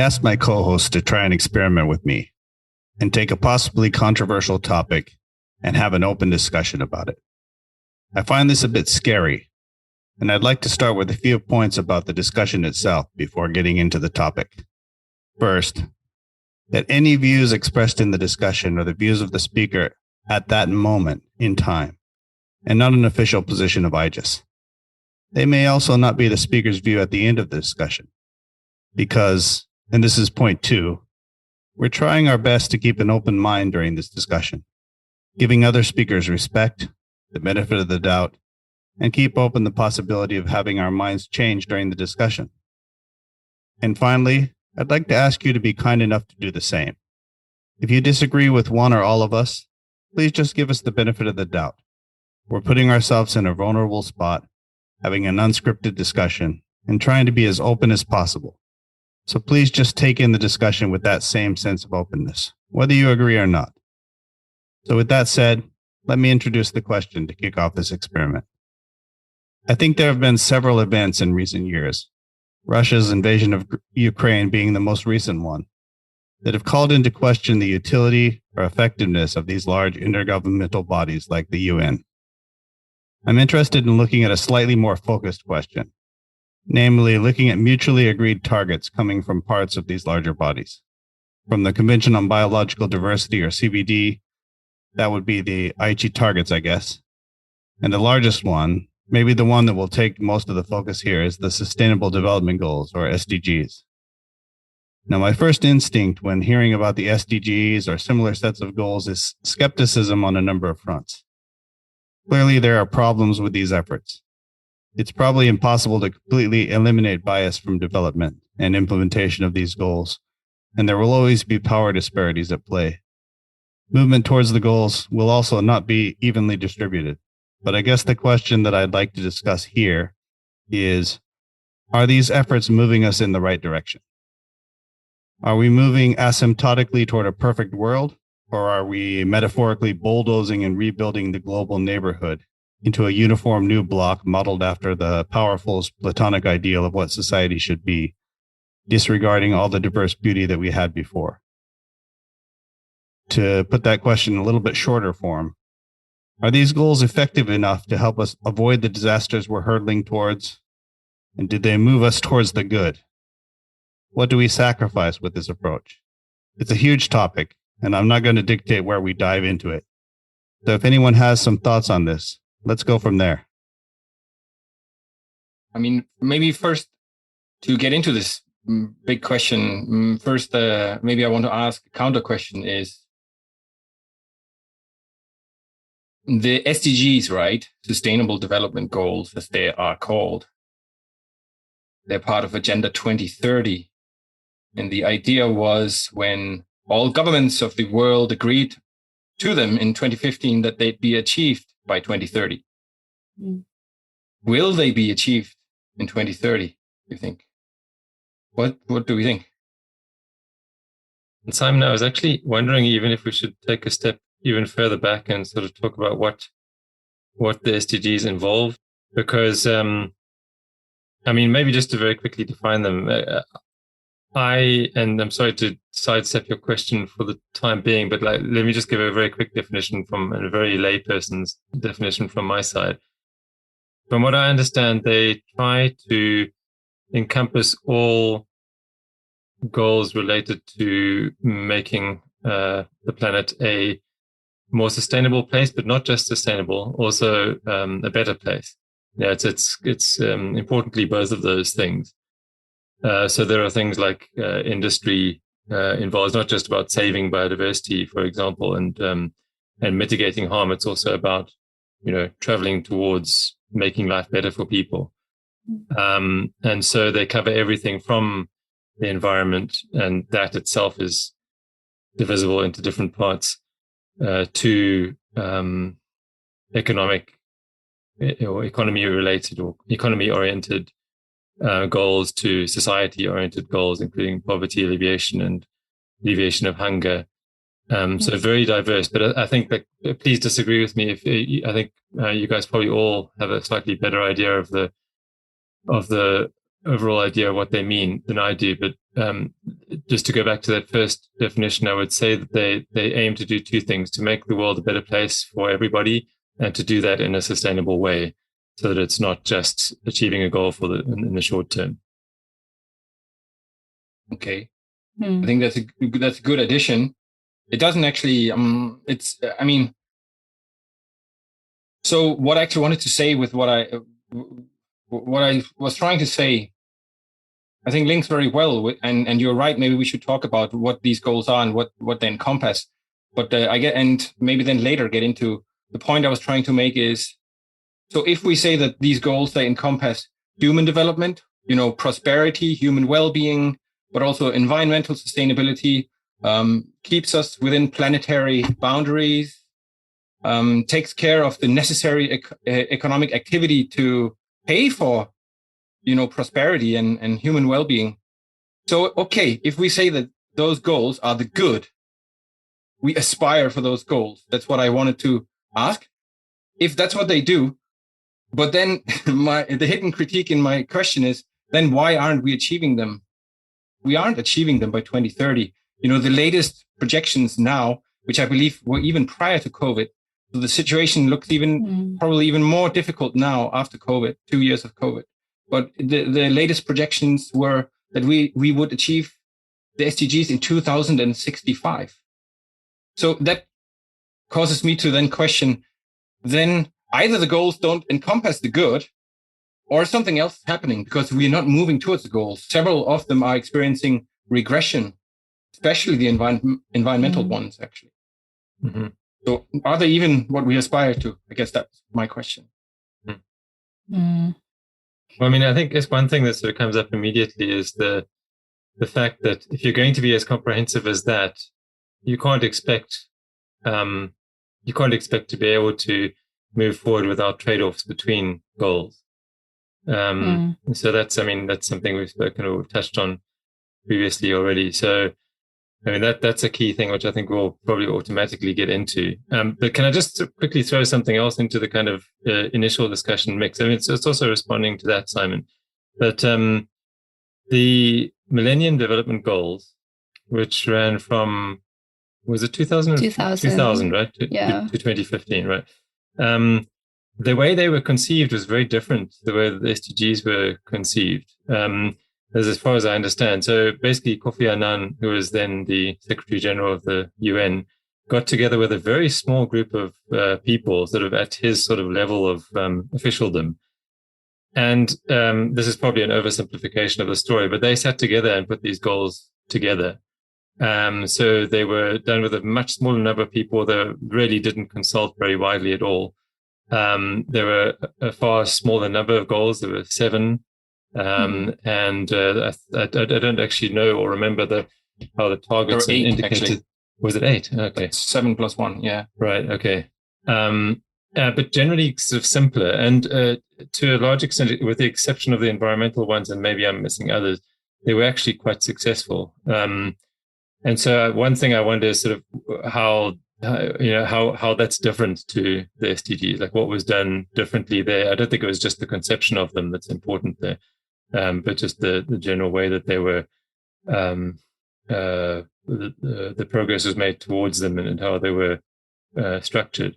asked my co-host to try an experiment with me and take a possibly controversial topic and have an open discussion about it. I find this a bit scary, and I'd like to start with a few points about the discussion itself before getting into the topic. First, that any views expressed in the discussion are the views of the speaker at that moment in time, and not an official position of IGES. They may also not be the speaker's view at the end of the discussion, because, and this is point 2, we're trying our best to keep an open mind during this discussion, giving other speakers respect, the benefit of the doubt, and keep open the possibility of having our minds change during the discussion. And finally, I'd like to ask you to be kind enough to do the same. If you disagree with one or all of us, please just give us the benefit of the doubt. We're putting ourselves in a vulnerable spot, having an unscripted discussion, and trying to be as open as possible. So please just take in the discussion with that same sense of openness, whether you agree or not. So with that said, let me introduce the question to kick off this experiment. I think there have been several events in recent years, Russia's invasion of Ukraine being the most recent one, that have called into question the utility or effectiveness of these large intergovernmental bodies like the UN. I'm interested in looking at a slightly more focused question, namely looking at mutually agreed targets coming from parts of these larger bodies. From the Convention on Biological Diversity, or CBD, that would be the Aichi targets, I guess. And the largest one, maybe the one that will take most of the focus here, is the Sustainable Development Goals, or SDGs. Now, my first instinct when hearing about the SDGs or similar sets of goals is skepticism on a number of fronts. Clearly, there are problems with these efforts. It's probably impossible to completely eliminate bias from development and implementation of these goals, and there will always be power disparities at play. Movement towards the goals will also not be evenly distributed. But I guess the question that I'd like to discuss here is, are these efforts moving us in the right direction? Are we moving asymptotically toward a perfect world, or are we metaphorically bulldozing and rebuilding the global neighborhood into a uniform new block modeled after the powerful Platonic ideal of what society should be, disregarding all the diverse beauty that we had before? To put that question in a little bit shorter form, are these goals effective enough to help us avoid the disasters we're hurtling towards? And did they move us towards the good? What do we sacrifice with this approach? It's a huge topic, and I'm not going to dictate where we dive into it. So if anyone has some thoughts on this, let's go from there. I mean, maybe first to get into this big question, first, maybe I want to ask a counter question is, the SDGs, right? Sustainable Development Goals, as they are called. They're part of Agenda 2030. And the idea was, when all governments of the world agreed to them in 2015, that they'd be achieved by 2030. Will they be achieved in 2030, you think? What do we think? And Simon, I was actually wondering even if we should take a step even further back and sort of talk about what the SDGs involve, because I mean, maybe just to very quickly define them. And I'm sorry to sidestep your question for the time being, but let me just give a very quick definition from a very layperson's definition from my side. From what I understand, they try to encompass all goals related to making the planet a more sustainable place, but not just sustainable, also a better place. Yeah, it's importantly both of those things. So there are things like industry involved, not just about saving biodiversity, for example, and mitigating harm. It's also about, traveling towards making life better for people. And so they cover everything from the environment, and that itself is divisible into different parts, to economic or economy-related or economy-oriented goals, to society-oriented goals, including poverty alleviation and alleviation of hunger. So very diverse. But I think that, please disagree with me if I think you guys probably all have a slightly better idea of the overall idea of what they mean than I do. But just to go back to that first definition, I would say that they aim to do two things: to make the world a better place for everybody, and to do that in a sustainable way, so that it's not just achieving a goal in the short term. Okay, I think that's a good addition. It doesn't actually. So what I actually wanted to say with what I was trying to say, I think links very well with, and you're right. Maybe we should talk about what these goals are and what they encompass. But and maybe then later get into the point I was trying to make is, so if we say that these goals, they encompass human development, prosperity, human well-being, but also environmental sustainability, keeps us within planetary boundaries, takes care of the necessary economic activity to pay for, prosperity and human well-being. So, okay, if we say that those goals are the good, we aspire for those goals. That's what I wanted to ask. If that's what they do, but then the hidden critique in my question is, then why aren't we achieving them? We aren't achieving them by 2030. The latest projections now, which I believe were even prior to COVID, so the situation looks probably even more difficult now after COVID, 2 years of COVID. But the latest projections were that we would achieve the SDGs in 2065. So that causes me to then question, then either the goals don't encompass the good, or something else is happening, because we're not moving towards the goals. Several of them are experiencing regression, especially the environmental ones, actually. Mm-hmm. So are they even what we aspire to? I guess that's my question. Well, I think it's one thing that sort of comes up immediately is the fact that if you're going to be as comprehensive as that, you can't expect to be able to move forward without trade-offs between goals. So that's something we've spoken or touched on previously already. So, that's a key thing, which I think we'll probably automatically get into. But can I just quickly throw something else into the kind of initial discussion mix? It's also responding to that, Simon. But the Millennium Development Goals, which ran from, was it 2000, right? To 2015, right? The way they were conceived was very different to the way the SDGs were conceived, as far as I understand. So basically, Kofi Annan, who was then the Secretary General of the UN, got together with a very small group of people sort of at his sort of level of officialdom. And this is probably an oversimplification of the story, but they sat together and put these goals together. So they were done with a much smaller number of people. They really didn't consult very widely at all. There were a far smaller number of goals. There were 7. And I don't actually know or remember how the targets there were 8, indicated. Actually. Was it 8? Okay. 7 plus 1, yeah. Right, okay. But generally sort of simpler. And to a large extent, with the exception of the environmental ones, and maybe I'm missing others, they were actually quite successful. And so one thing I wonder is sort of how that's different to the SDGs, like what was done differently there. I don't think it was just the conception of them that's important there, but just the general way that they were, the progress was made towards them and how they were structured.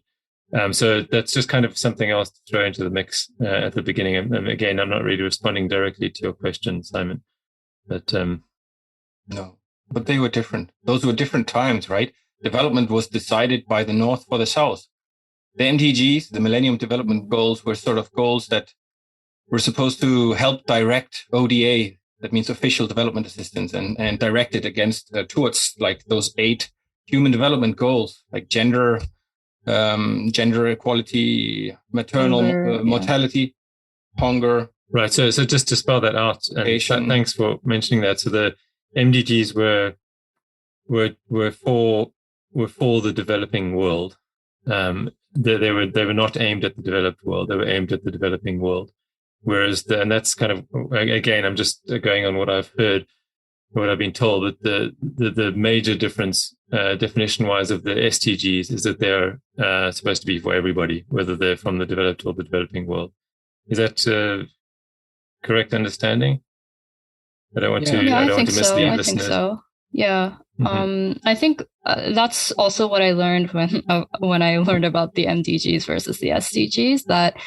So that's just kind of something else to throw into the mix at the beginning. And again, I'm not really responding directly to your question, Simon, but no. But they were different. Those were different times, right? Development was decided by the North for the South. The MDGs, the Millennium Development Goals, were sort of goals that were supposed to help direct ODA, that means official development assistance, and direct it towards like those 8 human development goals, like gender equality, maternal mortality, hunger. Right. So just to spell that out, and thanks for mentioning that. So the MDGs were for the developing world. They were not aimed at the developed world. They were aimed at the developing world. Whereas and that's kind of, again, I'm just going on what I've heard, what I've been told. But the major difference definition wise of the SDGs is that they're supposed to be for everybody, whether they're from the developed or the developing world. Is that correct understanding? I don't want to mislead listeners. I think so. Yeah. I think that's also what I learned when I learned about the MDGs versus the SDGs. That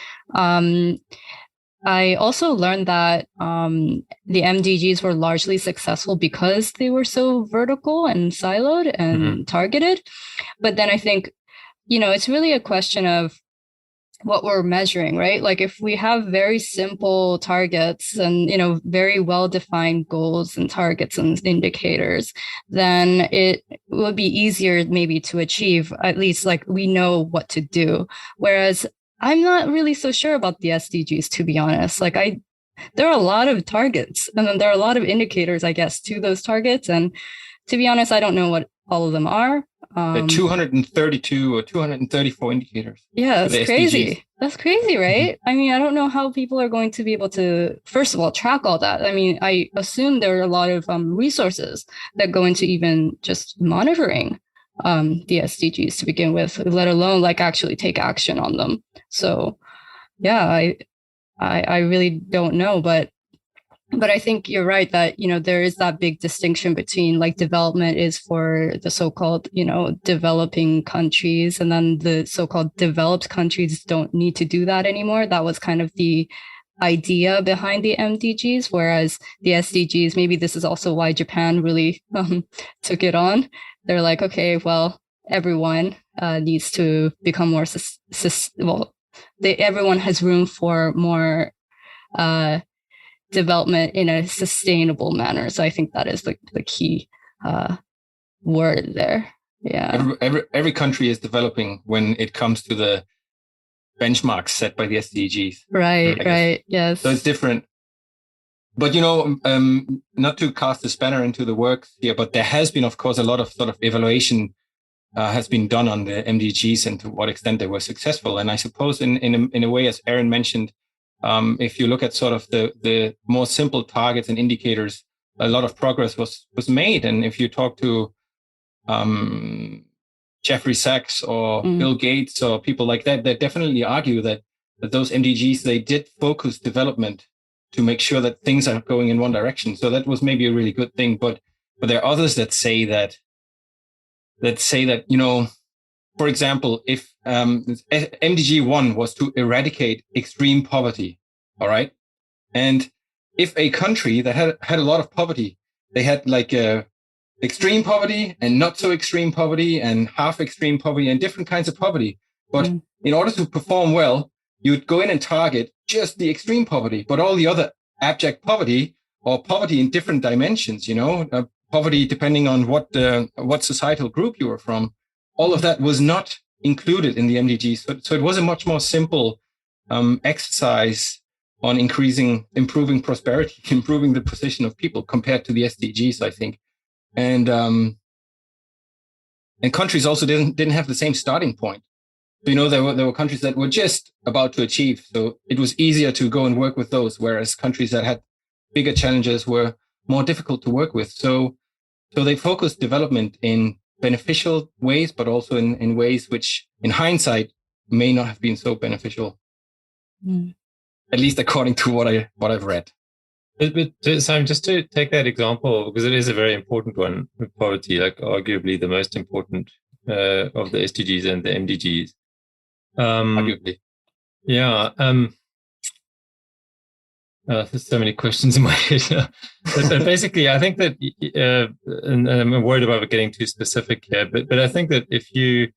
I also learned that the MDGs were largely successful because they were so vertical and siloed and targeted. But then I think, it's really a question of what we're measuring, right? Like if we have very simple targets and, very well-defined goals and targets and indicators, then it will be easier maybe to achieve, at least like we know what to do. Whereas I'm not really so sure about the SDGs, to be honest. Like there are a lot of targets and then there are a lot of indicators, I guess, to those targets. And to be honest, I don't know what all of them are. The 232 or 234 indicators. Yeah, that's crazy. That's crazy, right? I mean, I don't know how people are going to be able to, first of all, track all that. I mean, I assume there are a lot of resources that go into even just monitoring the SDGs to begin with, let alone like actually take action on them. So, yeah, I really don't know, but I think you're right that, there is that big distinction between like development is for the so-called, developing countries, and then the so-called developed countries don't need to do that anymore. That was kind of the idea behind the MDGs, whereas the SDGs, maybe this is also why Japan really took it on. They're like, okay, well, everyone needs to become more, everyone has room for more development in a sustainable manner. So I think that is the key word there. Yeah. Every country is developing when it comes to the benchmarks set by the SDGs. Right. Yes. So it's different. But, not to cast a spanner into the works here, but there has been, of course, a lot of sort of evaluation has been done on the MDGs and to what extent they were successful. And I suppose in a way, as Erin mentioned, if you look at sort of the more simple targets and indicators, a lot of progress was made. And if you talk to Jeffrey Sachs or Bill Gates or people like that, they definitely argue that those MDGs, they did focus development to make sure that things are going in one direction. So that was maybe a really good thing. But there are others that say that, for example, if MDG 1 was to eradicate extreme poverty, all right? And if a country that had a lot of poverty, they had like extreme poverty and not so extreme poverty and half extreme poverty and different kinds of poverty. But in order to perform well, you'd go in and target just the extreme poverty, but all the other abject poverty or poverty in different dimensions, poverty depending on what societal group you were from. All of that was not included in the MDGs. So it was a much more simple exercise on improving prosperity, improving the position of people compared to the SDGs, I think. And countries also didn't have the same starting point. So, there were countries that were just about to achieve. So it was easier to go and work with those, whereas countries that had bigger challenges were more difficult to work with. So they focused development in beneficial ways, but also in ways which, in hindsight, may not have been so beneficial. At least according to what I've read. But Simon, just to take that example, because it is a very important one with poverty, like arguably the most important of the SDGs and the MDGs. Arguably. Yeah. There's so many questions in my head. but basically, I think that, and I'm worried about getting too specific here, but I think that if you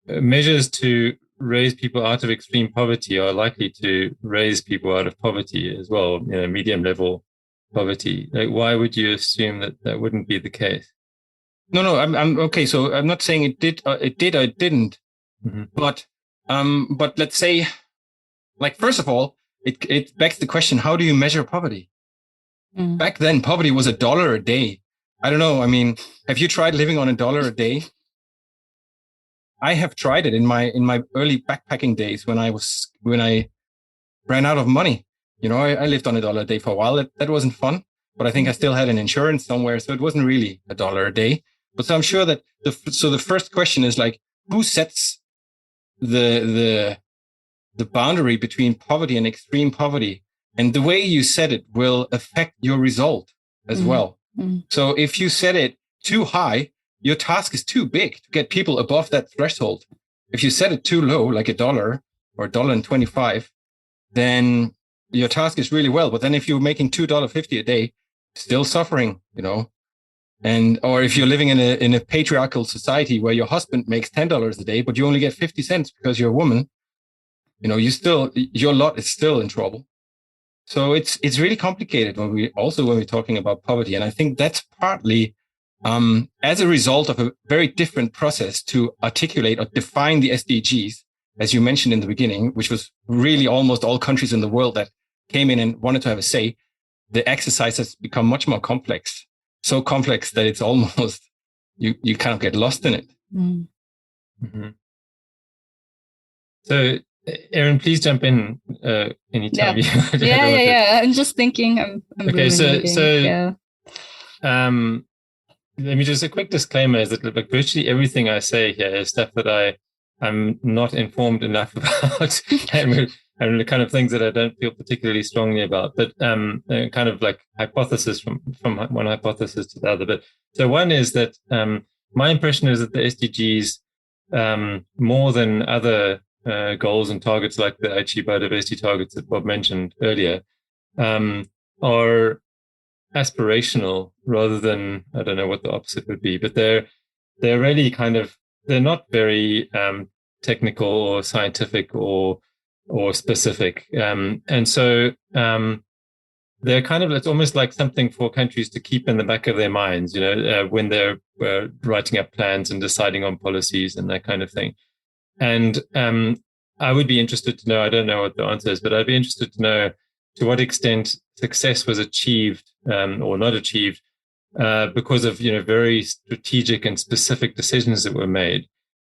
measures to raise people out of extreme poverty are likely to raise people out of poverty as well, medium level poverty. Like, why would you assume that wouldn't be the case? No, I'm okay. So I'm not saying it did or it didn't, but let's say, like, first of all, it begs the question: how do you measure poverty? Back then, poverty was $1 a day. I don't know. I mean, have you tried living on $1 a day? I have tried it in my early backpacking days when I ran out of money. I lived on $1 a day for a while. That wasn't fun, but I think I still had an insurance somewhere, so it wasn't really $1 a day. But so I'm sure that the first question is like, who sets the boundary between poverty and extreme poverty? And the way you set it will affect your result as well. So if you set it too high, your task is too big to get people above that threshold. If you set it too low, like $1 or $1.25, then your task is really well. But then if you're making $2.50 a day, still suffering, and or if you're living in a patriarchal society where your husband makes $10 a day, but you only get 50 cents because you're a woman, your lot is still in trouble. So it's really complicated when we're talking about poverty. And I think that's partly as a result of a very different process to articulate or define the SDGs, as you mentioned in the beginning, which was really almost all countries in the world that came in and wanted to have a say. The exercise has become much more complex, so complex that it's almost, you kind of get lost in it. Mm. Mm-hmm. So, Erin, please jump in anytime. Yeah. Yeah. I'm just thinking. I'm okay. Yeah. Let me just a quick disclaimer is that like virtually everything I say here is stuff that I'm not informed enough about, and the kind of things that I don't feel particularly strongly about, but kind of like hypothesis from one hypothesis to the other. But so one is that my impression is that the SDGs, more than other goals and targets like the Aichi biodiversity targets that Bob mentioned earlier, are aspirational rather than, I don't know what the opposite would be, but they're really kind of, they're not very technical or scientific or specific. And so they're kind of, it's almost like something for countries to keep in the back of their minds, when they're writing up plans and deciding on policies and that kind of thing. And I would be interested to know, I don't know what the answer is, but I'd be interested to know to what extent success was achieved or not achieved because of, very strategic and specific decisions that were made.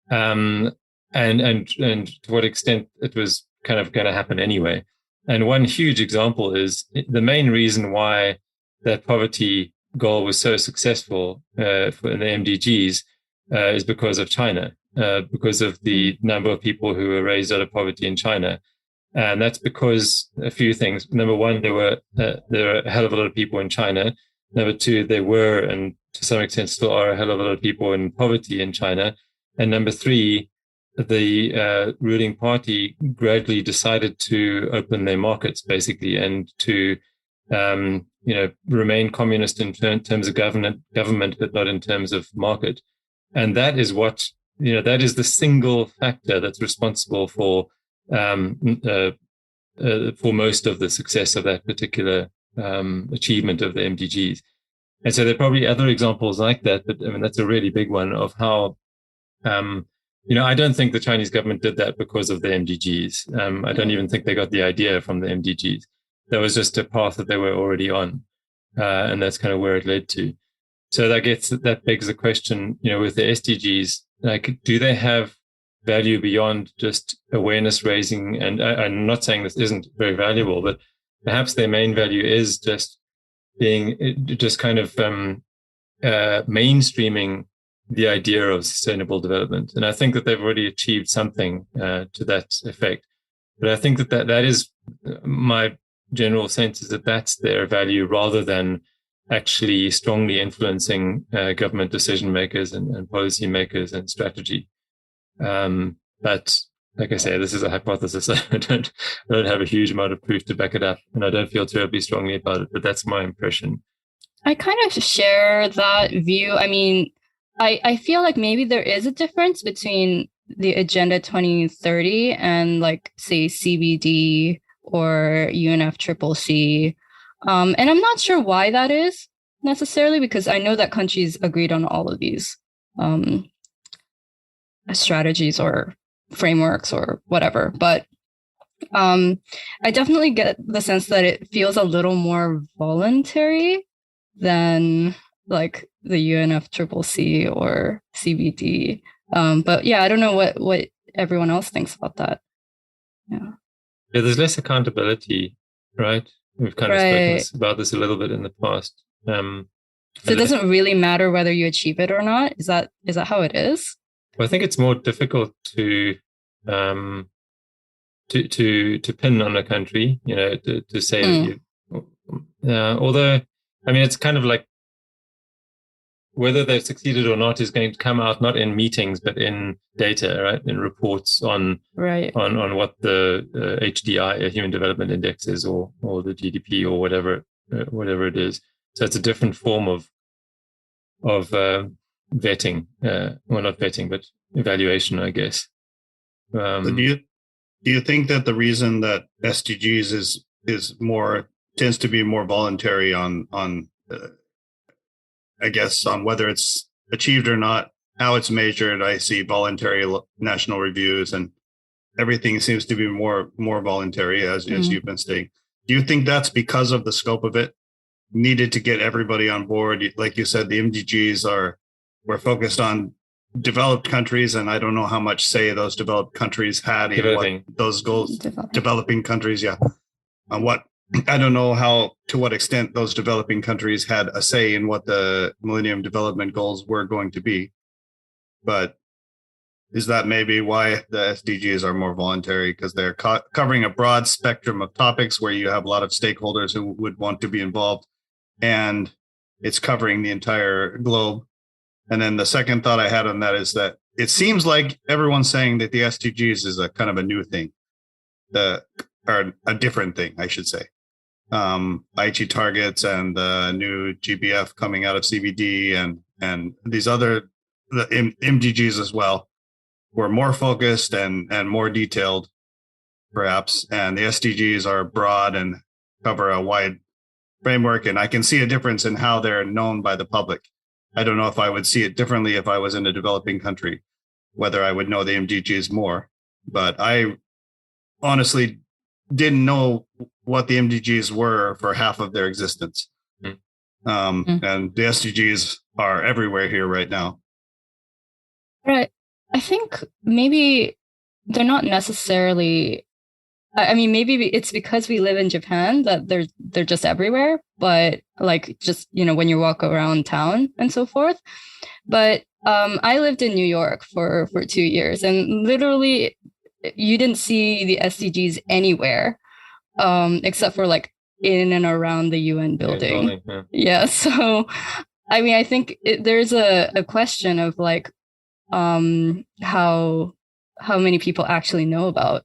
And to what extent it was kind of going to happen anyway. And one huge example is the main reason why that poverty goal was so successful in the MDGs is because of China, because of the number of people who were raised out of poverty in China. And that's because a few things. Number one, there were a hell of a lot of people in China. Number two, there were, and to some extent still are, a hell of a lot of people in poverty in China. And number three, the ruling party gradually decided to open their markets, basically, and to remain communist in terms of government, but not in terms of market. And that is what, that is the single factor that's responsible for most of the success of that particular achievement of the MDGs. And so there are probably other examples like that, but I mean, that's a really big one of how, I don't think the Chinese government did that because of the MDGs. I don't even think they got the idea from the MDGs. That was just a path that they were already on. And that's kind of where it led to. So that begs the question, with the SDGs, like, do they have value beyond just awareness raising? And I'm not saying this isn't very valuable, but perhaps their main value is just kind of mainstreaming the idea of sustainable development. And I think that they've already achieved something to that effect. But I think that is my general sense is that that's their value rather than actually strongly influencing government decision makers and policy makers and strategy. But like I say, this is a hypothesis. I don't have a huge amount of proof to back it up, and I don't feel terribly strongly about it, but that's my impression. I kind of share that view. I mean, I feel like maybe there is a difference between the Agenda 2030 and, like, say, CBD or UNFCCC. And I'm not sure why that is necessarily, because I know that countries agreed on all of these strategies or frameworks or whatever. But I definitely get the sense that it feels a little more voluntary than, like, the UNFCCC or CBD. But yeah, I don't know what everyone else thinks about that. Yeah, there's less accountability, right? We've kind of spoken about this a little bit in the past. So it doesn't really matter whether you achieve it or not. Is that how it is? Well, I think it's more difficult to pin on a country, to say that you. Although, I mean, it's kind of like whether they've succeeded or not is going to come out not in meetings but in data, right? In reports on what the HDI, Human Development Index, is, or the GDP, or whatever it is. So it's a different form of vetting, well, not vetting, but evaluation, I guess. So do you think that the reason that SDGs is more tends to be more voluntary on I guess on whether it's achieved or not, how it's measured? I see voluntary national reviews, and everything seems to be more voluntary, as you've been saying. Do you think that's because of the scope of it? Needed to get everybody on board, like you said, the MDGs were focused on developed countries, and I don't know how much say those developed countries had in what those goals. Developing countries, yeah. On what, I don't know to what extent those developing countries had a say in what the Millennium Development Goals were going to be. But is that maybe why the SDGs are more voluntary? Because they're covering a broad spectrum of topics where you have a lot of stakeholders who would want to be involved, and it's covering the entire globe. And then the second thought I had on that is that it seems like everyone's saying that the SDGs is a kind of a new thing, or a different thing, I should say. Aichi targets and the new GBF coming out of CBD and these other the MDGs as well were more focused and more detailed, perhaps. And the SDGs are broad and cover a wide framework. And I can see a difference in how they're known by the public. I don't know if I would see it differently if I was in a developing country, whether I would know the MDGs more. But I honestly didn't know what the MDGs were for half of their existence. And the SDGs are everywhere here right now. Right. I think maybe they're not necessarily, I mean, maybe it's because we live in Japan that they're just everywhere, but like just, when you walk around town and so forth. But I lived in New York for 2 years, and literally you didn't see the SDGs anywhere, except for like in and around the UN building. Yeah. So, I mean, I think there's a question of like, how many people actually know about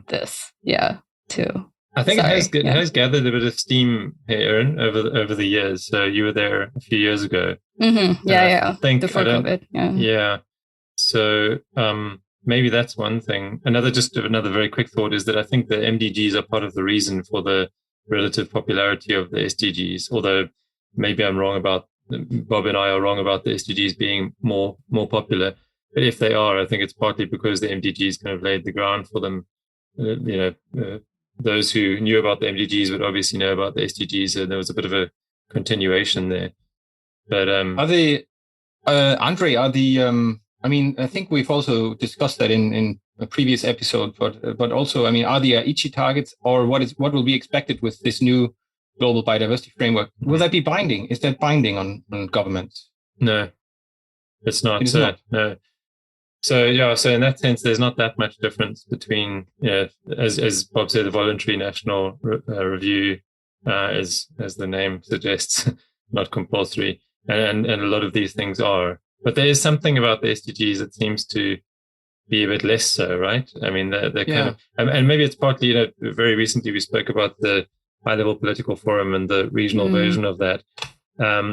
this. Yeah, too. I think it has gathered a bit of steam here, Erin, over the years. So you were there a few years ago. Yeah. Before COVID. Yeah. So maybe that's one thing. Another very quick thought is that I think the MDGs are part of the reason for the relative popularity of the SDGs. Although maybe I'm wrong about Bob and I are wrong about the SDGs being more popular. But if they are, I think it's partly because the MDGs kind of laid the ground for them. Those who knew about the MDGs would obviously know about the SDGs, and there was a bit of a continuation there. But are they, Andre? I mean, I think we've also discussed that in a previous episode. But also, I mean, are the Aichi targets, or what will be expected with this new global biodiversity framework? Will that be binding? Is that binding on governments? No, it's not. It's not. No. So in that sense, there's not that much difference between, as Bob said, the voluntary national review, as the name suggests, not compulsory, and a lot of these things are. But there is something about the SDGs that seems to be a bit less so, right? I mean, they're kind of, and maybe it's partly, very recently we spoke about the high-level political forum and the regional version of that.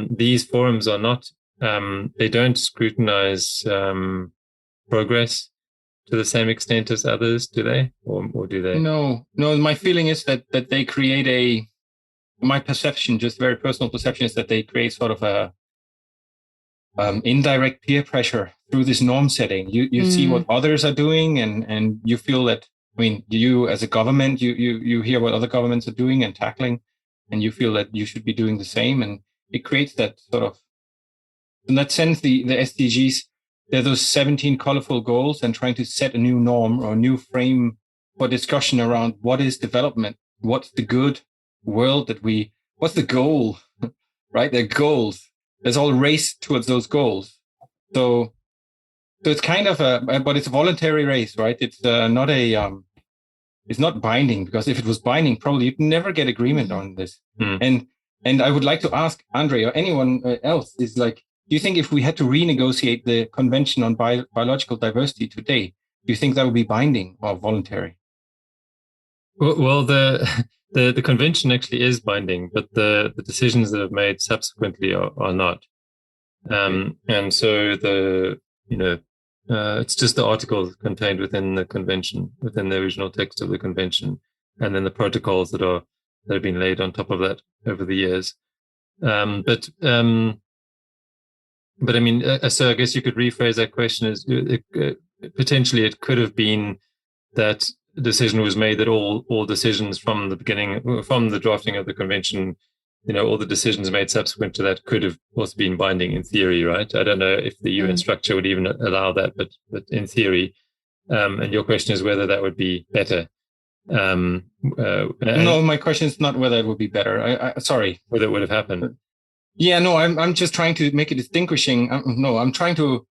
These forums are not, they don't scrutinize progress to the same extent as others, do they? Or do they? No. My feeling is that they create my perception, just very personal perception, is that they create sort of a indirect peer pressure through this norm setting. You see what others are doing, and you feel that, I mean, you as a government, you hear what other governments are doing and tackling, and you feel that you should be doing the same. And it creates that sort of, in that sense, the SDGs, they're those 17 colorful goals and trying to set a new norm or a new frame for discussion around what is development, what's the good world what's the goal, right? They're goals. There's all race towards those goals. So it's kind of but it's a voluntary race, right? It's it's not binding, because if it was binding, probably you'd never get agreement on this. And I would like to ask Andre or anyone else, is like, do you think if we had to renegotiate the Convention on Biological Diversity today, do you think that would be binding or voluntary? Well, the convention actually is binding, but the decisions that are made subsequently are not. And so it's just the articles contained within the convention, within the original text of the convention, and then the protocols that have been laid on top of that over the years. But I mean, so I guess you could rephrase that question as potentially it could have been that the decision was made that all decisions from the beginning, from the drafting of the convention, all the decisions made subsequent to that could have also been binding in theory, right? I don't know if the UN structure would even allow that, but in theory, and your question is whether that would be better. No, my question is not whether it would be better. Sorry, whether it would have happened. Yeah, no, I'm just trying to make a distinguishing. I'm trying to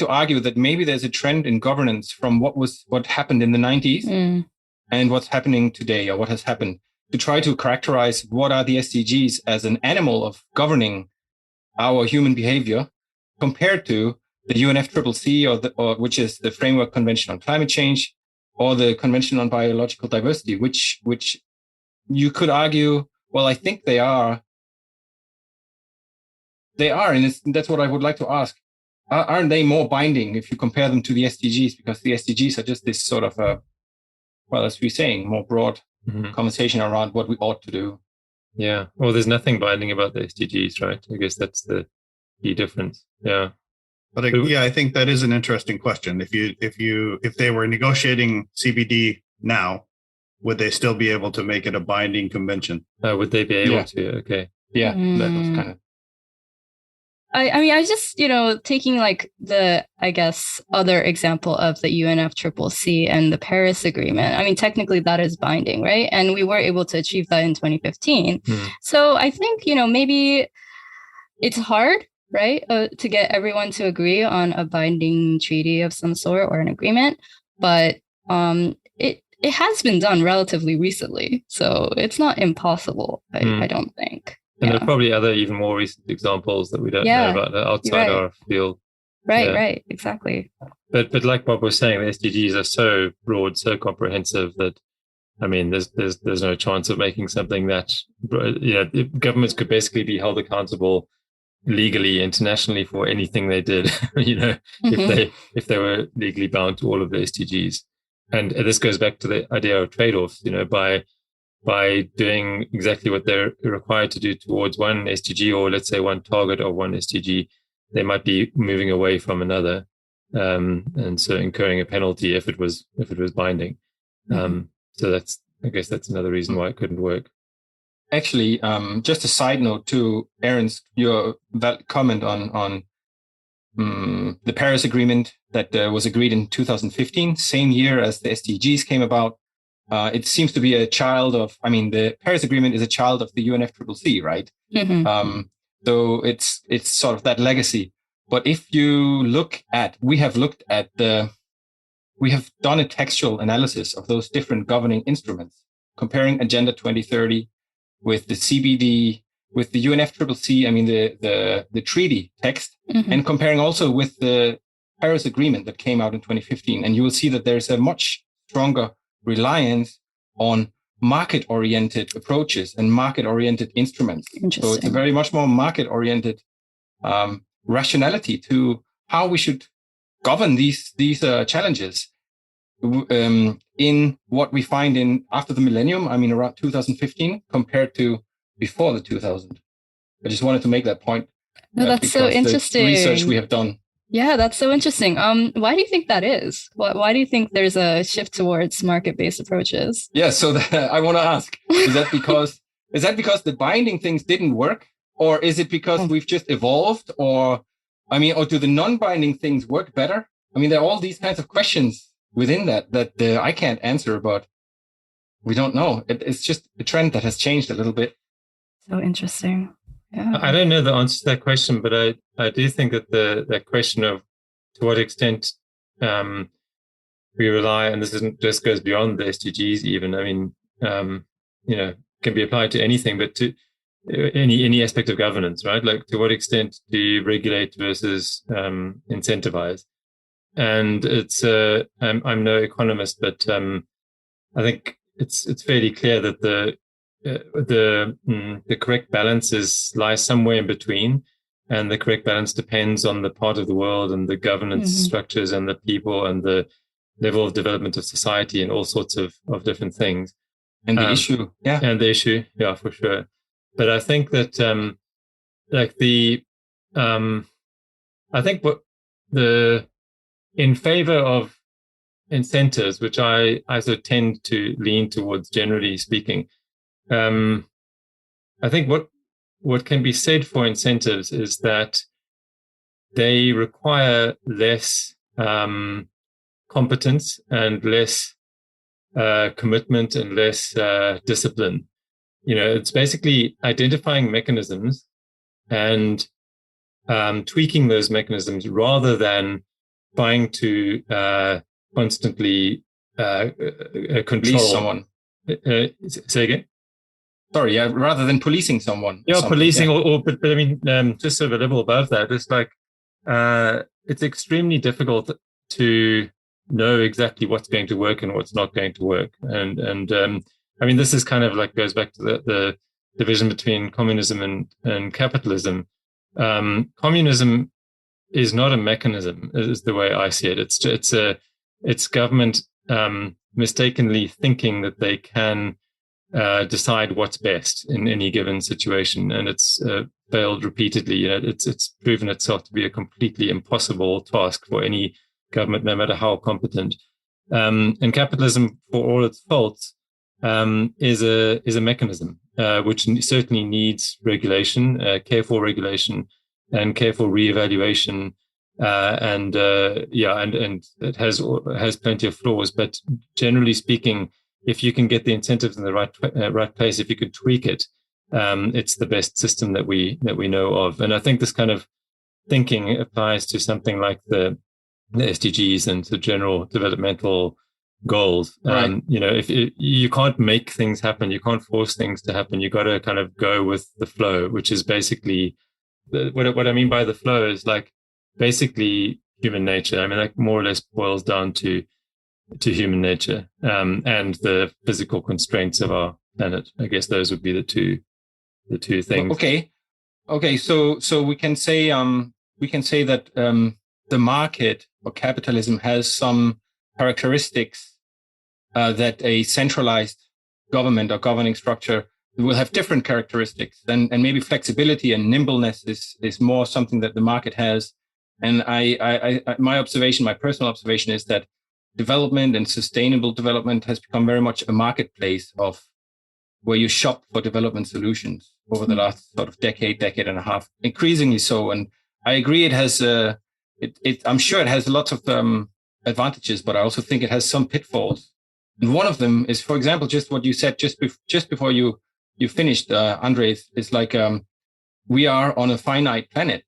argue that maybe there's a trend in governance from what happened in the 90s and what's happening today, or what has happened, to try to characterize what are the SDGs as an animal of governing our human behavior compared to the UNFCCC, or which is the Framework Convention on Climate Change, or the Convention on Biological Diversity, which you could argue, well, I think they are, and that's what I would like to ask. Aren't they more binding if you compare them to the SDGs? Because the SDGs are just this sort of as we're saying, more broad conversation around what we ought to do. Yeah. Well, there's nothing binding about the SDGs, right? I guess that's the key difference. Yeah. But I think that is an interesting question. If they were negotiating CBD now, would they still be able to make it a binding convention? Would they be able to? Okay. Yeah, that was kind of. I mean, I just, taking like the, I guess, other example of the UNFCCC and the Paris Agreement. I mean, technically that is binding, right? And we were able to achieve that in 2015. So I think, maybe it's hard, right, to get everyone to agree on a binding treaty of some sort or an agreement. But it has been done relatively recently. So it's not impossible, I don't think. And there are probably other even more recent examples that we don't know about outside our field. Right, exactly. But like Bob was saying, the SDGs are so broad, so comprehensive that, I mean, there's no chance of making something that, governments could basically be held accountable legally, internationally for anything they did, if they were legally bound to all of the SDGs. And this goes back to the idea of trade-offs, by doing exactly what they're required to do towards one SDG, or let's say one target of one SDG, they might be moving away from another, and so incurring a penalty if it was binding. So I guess that's another reason why it couldn't work. Actually, just a side note to your comment on the Paris Agreement that was agreed in 2015, same year as the SDGs came about. It seems to be a child of, the Paris Agreement is a child of the UNFCCC, right? So it's sort of that legacy. But if you we have done a textual analysis of those different governing instruments, comparing Agenda 2030 with the CBD, with the UNFCCC, the treaty text, and comparing also with the Paris Agreement that came out in 2015. And you will see that there's a much stronger reliance on market-oriented approaches and market-oriented instruments. So it's a very much more market-oriented rationality to how we should govern these challenges. In what we find after the millennium, around 2015, compared to before the 2000. I just wanted to make that point. No, that's so interesting. The research we have done. Yeah, that's so interesting. Why do you think that is? Why do you think there's a shift towards market-based approaches? Yeah, so I want to ask: is that because the binding things didn't work, or is it because we've just evolved, or do the non-binding things work better? There are all these kinds of questions within that I can't answer, but we don't know. It's just a trend that has changed a little bit. So interesting. Yeah. I don't know the answer to that question, but I do think that that question of to what extent we rely, and this goes beyond the SDGs even. Can be applied to anything, but to any aspect of governance, right? Like, to what extent do you regulate versus incentivize? And it's I'm no economist, but I think it's fairly clear that the correct balance lies somewhere in between, and the correct balance depends on the part of the world and the governance structures and the people and the level of development of society and all sorts of different things. And the issue, and the issue, for sure. But I think that I think what in favor of incentives, which I sort of tend to lean towards, generally speaking, I think what can be said for incentives is that they require less competence and less commitment and less discipline. It's basically identifying mechanisms and tweaking those mechanisms rather than trying to constantly control someone. Say again? Sorry, rather than policing someone. Yeah, policing, but I mean, just sort of a level above that. It's like it's extremely difficult to know exactly what's going to work and what's not going to work. And I mean, this is kind of like goes back to the division between communism and capitalism. Communism is not a mechanism, is the way I see it. It's government mistakenly thinking that they can decide what's best in any given situation, and it's failed repeatedly. It's proven itself to be a completely impossible task for any government, no matter how competent. And capitalism, for all its faults, is a mechanism which certainly needs regulation, careful regulation, and careful reevaluation, and it has plenty of flaws. But generally speaking, if you can get the incentives in the right place, if you could tweak it, it's the best system that we know of. And I think this kind of thinking applies to something like the SDGs and the general developmental goals. Right. If you can't make things happen, you can't force things to happen. You got to kind of go with the flow, which is basically what I mean by the flow is like basically human nature. I mean, like more or less boils down to human nature and the physical constraints of our planet. I guess those would be the two things. Okay. So we can say that the market or capitalism has some characteristics that a centralized government or governing structure will have different characteristics, and maybe flexibility and nimbleness is more something that the market has. And my personal observation is that development and sustainable development has become very much a marketplace of where you shop for development solutions over the last sort of decade and a half, increasingly so. And I agree, it has I'm sure it has lots of advantages, but I also think it has some pitfalls. And one of them is, for example, just what you said just before you finished, Andres, is like we are on a finite planet,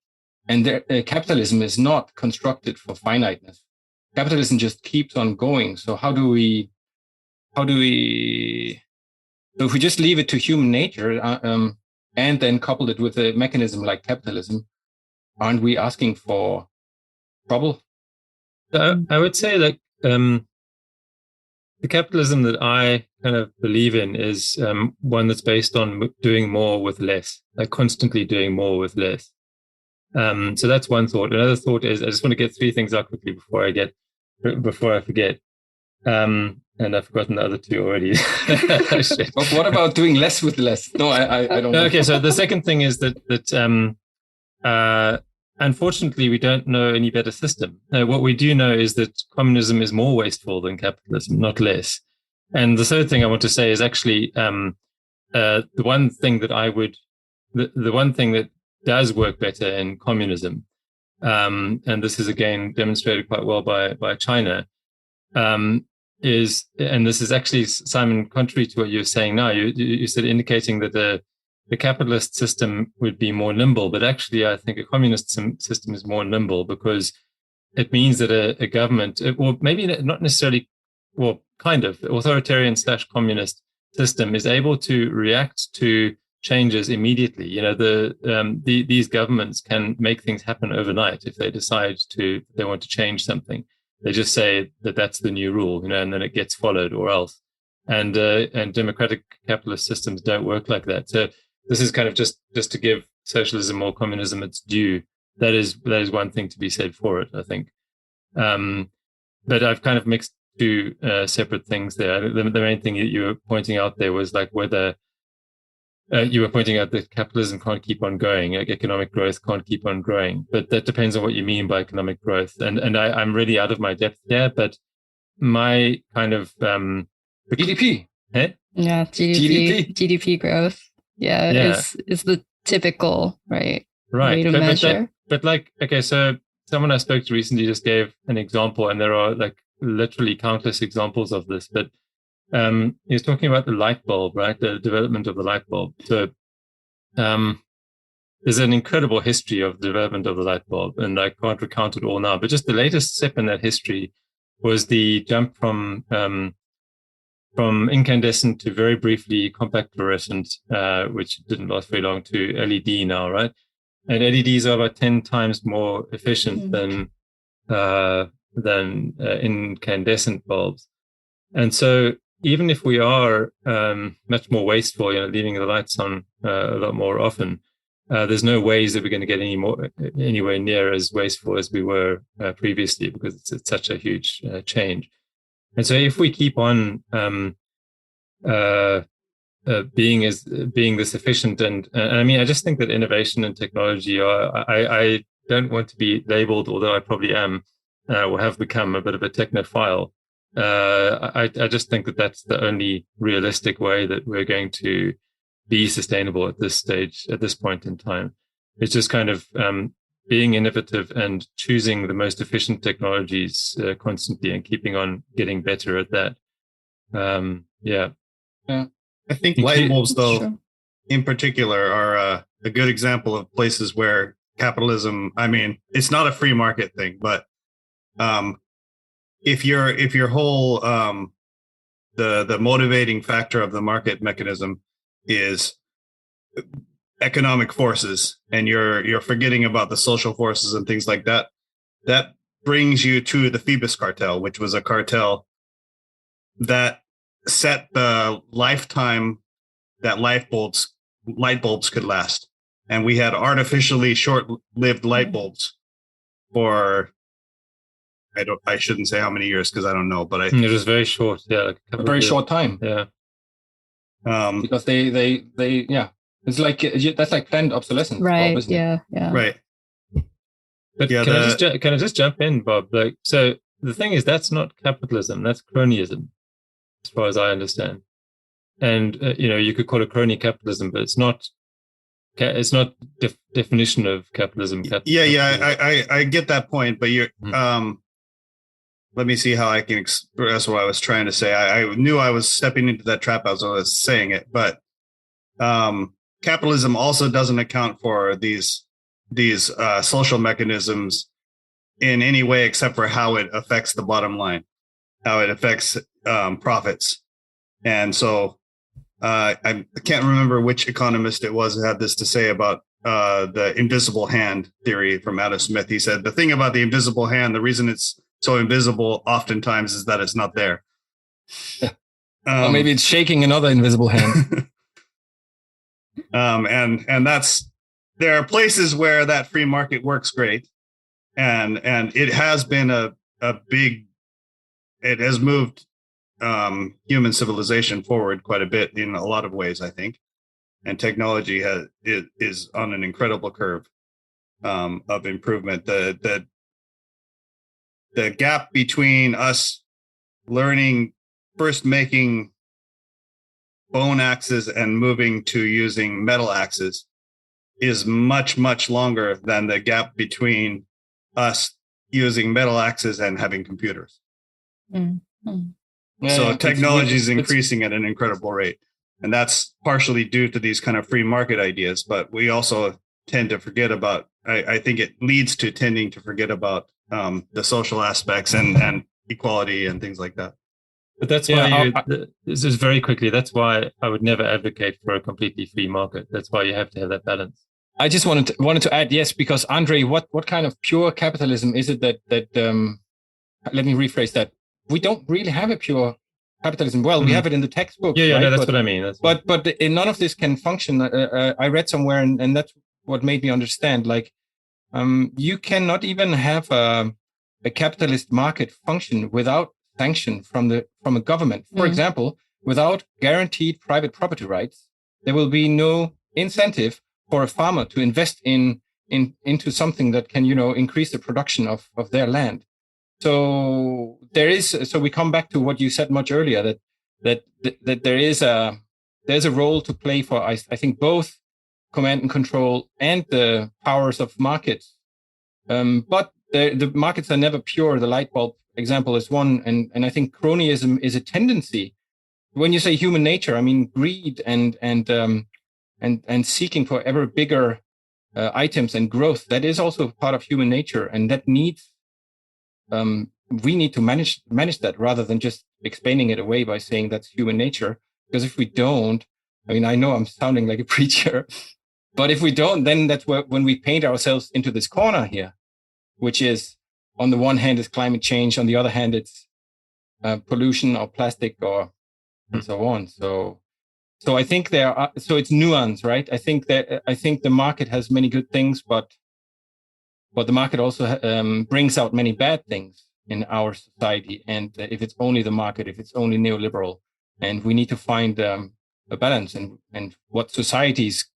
and capitalism is not constructed for finiteness. Capitalism just keeps on going. So how do we? So if we just leave it to human nature and then couple it with a mechanism like capitalism, aren't we asking for trouble? I would say that the capitalism that I kind of believe in is one that's based on doing more with less, like constantly doing more with less. So that's one thought. Another thought is, I just want to get three things out quickly before I forget. And I've forgotten the other two already. But what about doing less with less? No, I don't know. Okay, so the second thing is that unfortunately, we don't know any better system. What we do know is that communism is more wasteful than capitalism, not less. And the third thing I want to say is actually the one thing that does work better in communism, and this is again demonstrated quite well by China, is, and this is actually, Simon, contrary to what you're saying now, you said indicating that the capitalist system would be more nimble, but actually I think a communist system is more nimble because it means that a government, or maybe not necessarily, well, kind of authoritarian / communist system is able to react to changes immediately. These governments can make things happen overnight if they decide they want to change something. They just say that that's the new rule, and then it gets followed or else. And democratic capitalist systems don't work like that. So this is kind of just to give socialism or communism its due. That is one thing to be said for it, I think. But I've kind of mixed two separate things there. The main thing that you were pointing out there was like whether you were pointing out that capitalism can't keep on going, like economic growth can't keep on growing. But that depends on what you mean by economic growth. And I'm really out of my depth there, but my kind of GDP. Eh? Yeah, GDP growth. Yeah. Is the typical way to measure. But like, okay, so someone I spoke to recently just gave an example, and there are like literally countless examples of this. But he was talking about the light bulb, right? The development of the light bulb. So there's an incredible history of the development of the light bulb, and I can't recount it all now. But just the latest step in that history was the jump from incandescent to very briefly compact fluorescent, which didn't last very long, to LED now, right? And LEDs are about 10 times more efficient than incandescent bulbs. And so even if we are much more wasteful, leaving the lights on a lot more often, there's no ways that we're going to get anywhere near as wasteful as we were previously, because it's such a huge change. And so if we keep on being this efficient, and I mean, I just think that innovation and technology I don't want to be labeled, although I probably am, or have become a bit of a technophile. I just think that that's the only realistic way that we're going to be sustainable at this stage, at this point in time. It's just kind of being innovative and choosing the most efficient technologies constantly and keeping on getting better at that. Yeah. I think light bulbs, though, in particular, are a good example of places where capitalism, I mean, it's not a free market thing, but if your whole the motivating factor of the market mechanism is economic forces, and you're forgetting about the social forces and things like that, that brings you to the Phoebus cartel, which was a cartel that set the lifetime that light bulbs could last. And we had artificially short-lived light bulbs for, I shouldn't say how many years because I don't know, but it was very short. Yeah, like a very short time. Yeah. Because they it's like that's like planned obsolescence, right? Bob, Yeah. Right. But can I just jump in, Bob? Like, so the thing is, that's not capitalism. That's cronyism, as far as I understand. And you could call it crony capitalism, but it's not. It's not definition of capitalism. I get that point, but you're. Let me see how I can express what I was trying to say. I knew I was stepping into that trap as I was saying it, but capitalism also doesn't account for these social mechanisms in any way except for how it affects the bottom line, how it affects profits. And so I can't remember which economist it was that had this to say about the invisible hand theory from Adam Smith. He said, the thing about the invisible hand, the reason it's so invisible oftentimes is that it's not there. Or maybe it's shaking another invisible hand. And that's, there are places where that free market works great. And it has been it has moved human civilization forward quite a bit in a lot of ways, I think. And technology is on an incredible curve of improvement. The gap between us learning, first making bone axes and moving to using metal axes is much, much longer than the gap between us using metal axes and having computers. So technology is increasing at an incredible rate. And that's partially due to these kind of free market ideas. But we also tend to forget about, I think it leads to tending to forget about the social aspects and equality and things like that. But that's why this is very quickly. That's why I would never advocate for a completely free market. That's why you have to have that balance. I just wanted to add, yes, because Andre, what kind of pure capitalism is it that let me rephrase that. We don't really have a pure capitalism. Well, we have it in the textbook. Yeah, right? No, that's what I mean. But none of this can function. I read somewhere, and that's what made me understand. Like, you cannot even have a capitalist market function without sanction from a government. For example, without guaranteed private property rights, there will be no incentive for a farmer to invest into something that can, increase the production of their land. So we come back to what you said much earlier, that there's a role to play for, I think, both command and control and the powers of markets. But the markets are never pure. The light bulb example is one. And I think cronyism is a tendency. When you say human nature, I mean, greed and seeking for ever bigger items and growth. That is also part of human nature. And that needs, we need to manage that rather than just explaining it away by saying that's human nature. Because if we don't, I mean, I know I'm sounding like a preacher, but if we don't, then that's when we paint ourselves into this corner here, which is, on the one hand, is climate change. On the other hand, it's pollution or plastic and so on. So I think so it's nuance, right? I think the market has many good things, but the market also brings out many bad things in our society. And if it's only the market, if it's only neoliberal, and we need to find a balance and what societies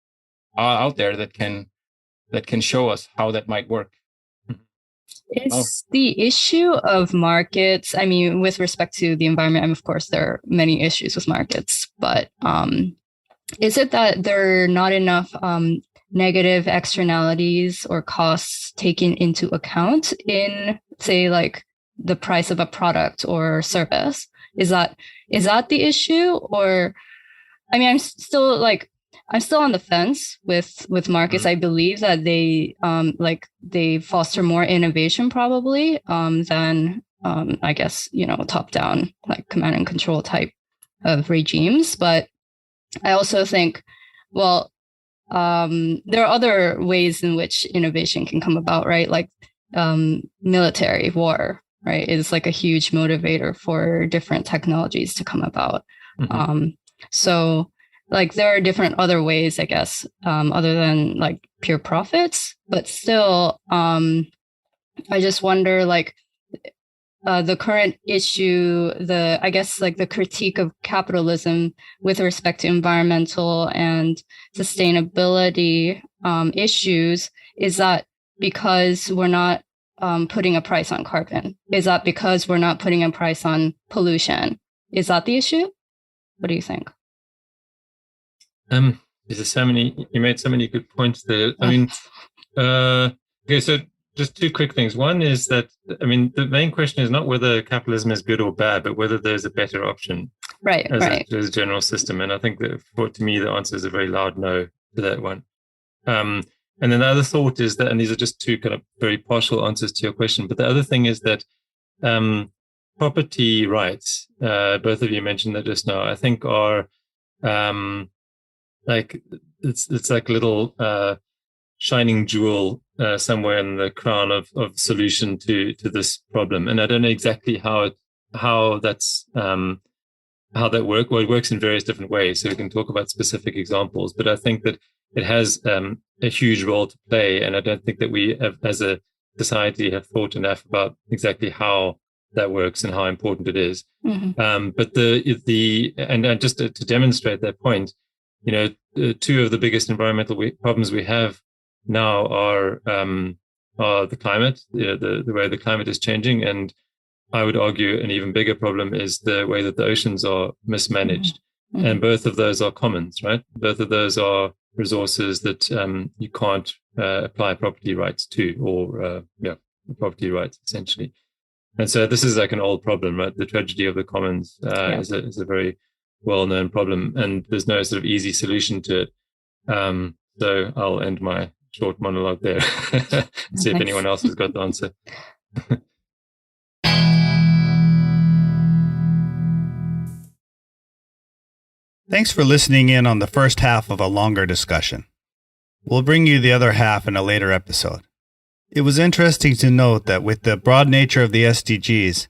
are out there that can show us how that might work. Is the issue of markets, I mean, with respect to the environment, and of course, there are many issues with markets, but is it that there are not enough negative externalities or costs taken into account in, say, like the price of a product or service? Is that the issue? Or, I mean, I'm still on the fence with markets. I believe that they foster more innovation probably than I guess, top down, like command and control type of regimes. But I also think, well, there are other ways in which innovation can come about, right? Like military war, right, is like a huge motivator for different technologies to come about. So like there are different other ways, I guess, other than like pure profits, but still, I just wonder, like, the current issue, I guess like the critique of capitalism with respect to environmental and sustainability issues, is that because we're not putting a price on carbon? Is that because we're not putting a price on pollution? Is that the issue? What do you think? There's you made so many good points there. I mean, okay, so just two quick things. One is that, I mean, the main question is not whether capitalism is good or bad, but whether there's a better option, right? As a general system. And I think that to me, the answer is a very loud no to that one. And then the other thought is that, and these are just two kind of very partial answers to your question, but the other thing is that property rights, both of you mentioned that just now, I think are like it's like a little shining jewel somewhere in the crown of solution to this problem. And I don't know exactly how that works. Well, it works in various different ways. So we can talk about specific examples, but I think that it has a huge role to play. And I don't think that we have, as a society, have thought enough about exactly how that works and how important it is. But and just to demonstrate that point, two of the biggest environmental problems we have now are the climate, the way the climate is changing, and I would argue an even bigger problem is the way that the oceans are mismanaged. And both of those are commons, right? Both of those are resources that you can't apply property rights to, or property rights essentially. And so this is like an old problem, right? The tragedy of the commons is a very well-known problem, and there's no sort of easy solution to it. So I'll end my short monologue there and see if anyone else has got the answer. Thanks for listening in on the first half of a longer discussion. We'll bring you the other half in a later episode. It was interesting to note that with the broad nature of the SDGs,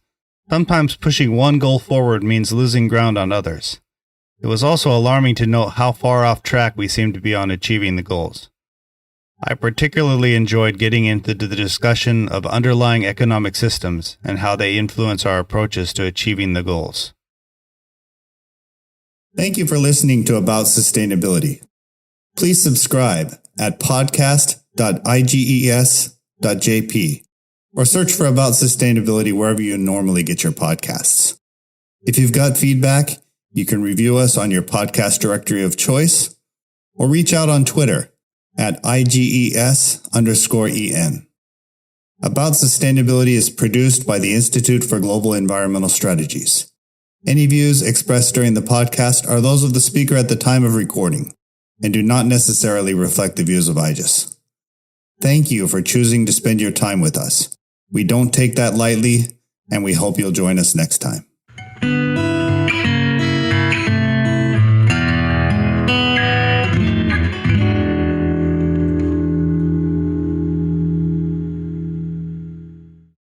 sometimes pushing one goal forward means losing ground on others. It was also alarming to note how far off track we seem to be on achieving the goals. I particularly enjoyed getting into the discussion of underlying economic systems and how they influence our approaches to achieving the goals. Thank you for listening to About Sustainability. Please subscribe at podcast.iges.jp or search for About Sustainability wherever you normally get your podcasts. If you've got feedback, you can review us on your podcast directory of choice or reach out on Twitter at IGES_EN. About Sustainability is produced by the Institute for Global Environmental Strategies. Any views expressed during the podcast are those of the speaker at the time of recording and do not necessarily reflect the views of IGES. Thank you for choosing to spend your time with us. We don't take that lightly, and we hope you'll join us next time.